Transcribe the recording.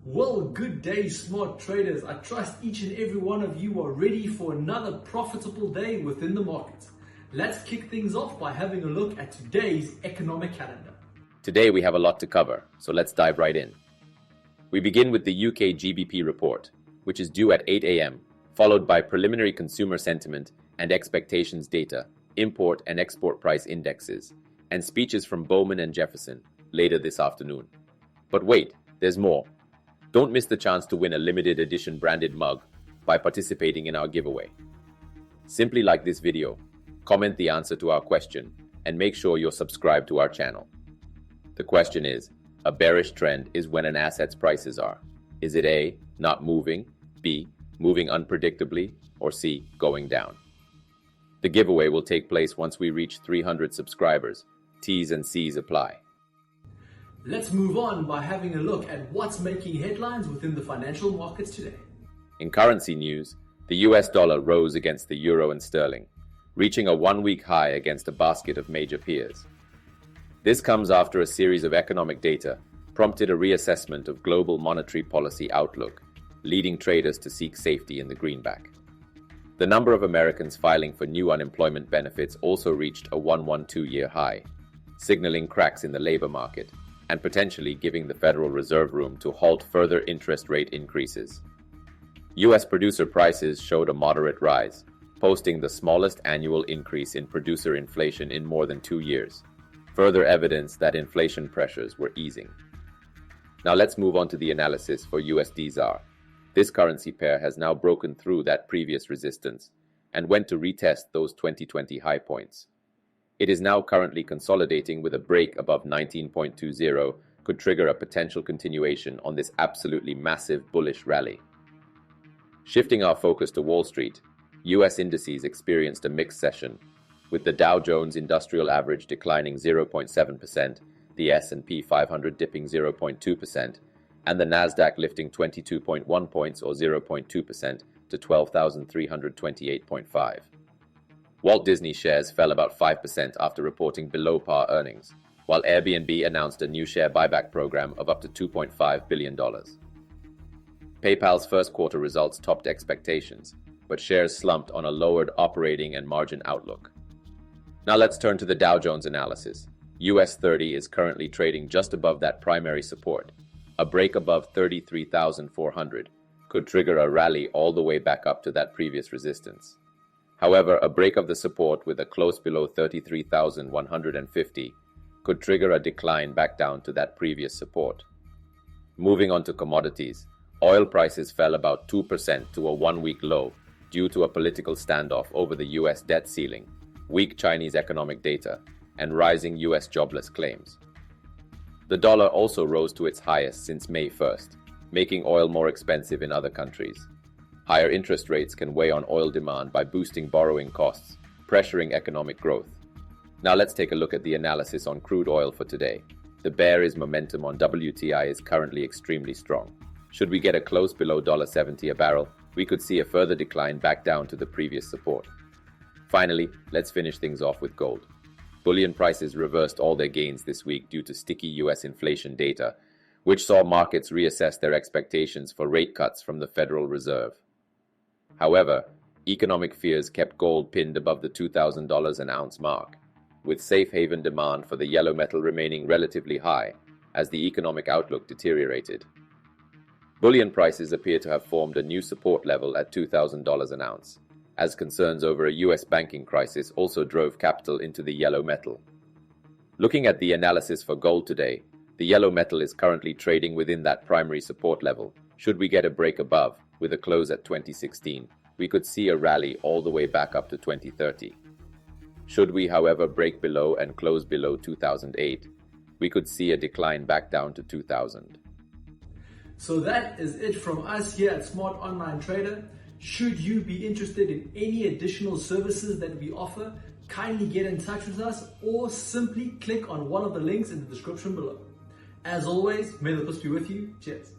Well, good day, smart traders. I trust each and every one of you are ready for another profitable day within the markets. Let's kick things off by having a look at today's economic calendar. Today we have a lot to cover, so let's dive right in. We begin with the UK GBP report, which is due at 8 a.m., followed by preliminary consumer sentiment and expectations data, import and export price indexes, and speeches from Bowman and Jefferson later this afternoon. But wait, there's more. Don't miss the chance to win a limited edition branded mug by participating in our giveaway. Simply like this video, comment the answer to our question, and make sure you're subscribed to our channel. The question is, a bearish trend is when an asset's prices are. Is it A, not moving, B, moving unpredictably, or C, going down? The giveaway will take place once we reach 300 subscribers. T's and C's apply. Let's move on by having a look at what's making headlines within the financial markets today. In currency news, the US dollar rose against the euro and sterling, reaching a one-week high against a basket of major peers. This comes after a series of economic data prompted a reassessment of global monetary policy outlook, leading traders to seek safety in the greenback. The number of Americans filing for new unemployment benefits also reached a 112-year high, signaling cracks in the labor market and potentially giving the Federal Reserve room to halt further interest rate increases. U.S. producer prices showed a moderate rise, posting the smallest annual increase in producer inflation in more than 2 years, further evidence that inflation pressures were easing. Now let's move on to the analysis for USD ZAR. This currency pair has now broken through that previous resistance and went to retest those 2020 high points. It is now currently consolidating with a break above 19.20 could trigger a potential continuation on this absolutely massive bullish rally. Shifting our focus to Wall Street, US indices experienced a mixed session, with the Dow Jones Industrial Average declining 0.7%, the S&P 500 dipping 0.2%, and the Nasdaq lifting 22.1 points or 0.2% to 12,328.5. Walt Disney shares fell about 5% after reporting below-par earnings, while Airbnb announced a new share buyback program of up to $2.5 billion. PayPal's first quarter results topped expectations, but shares slumped on a lowered operating and margin outlook. Now let's turn to the Dow Jones analysis. US 30 is currently trading just above that primary support. A break above 33,400 could trigger a rally all the way back up to that previous resistance. However, a break of the support with a close below 33,150 could trigger a decline back down to that previous support. Moving on to commodities, oil prices fell about 2% to a one-week low due to a political standoff over the US debt ceiling, weak Chinese economic data, and rising US jobless claims. The dollar also rose to its highest since May 1st, making oil more expensive in other countries. Higher interest rates can weigh on oil demand by boosting borrowing costs, pressuring economic growth. Now let's take a look at the analysis on crude oil for today. The bearish momentum on WTI is currently extremely strong. Should we get a close below $70 a barrel, we could see a further decline back down to the previous support. Finally, let's finish things off with gold. Bullion prices reversed all their gains this week due to sticky US inflation data, which saw markets reassess their expectations for rate cuts from the Federal Reserve. However, economic fears kept gold pinned above the $2,000 an ounce mark, with safe haven demand for the yellow metal remaining relatively high as the economic outlook deteriorated. Bullion prices appear to have formed a new support level at $2,000 an ounce, as concerns over a US banking crisis also drove capital into the yellow metal. Looking at the analysis for gold today, the yellow metal is currently trading within that primary support level. Should we get a break above, with a close at 2016, we could see a rally all the way back up to 2030. Should we, however, break below and close below 2008, we could see a decline back down to 2000. So that is it from us here at Smart Online Trader. Should you be interested in any additional services that we offer, kindly get in touch with us or simply click on one of the links in the description below. As always, may the force be with you. Cheers.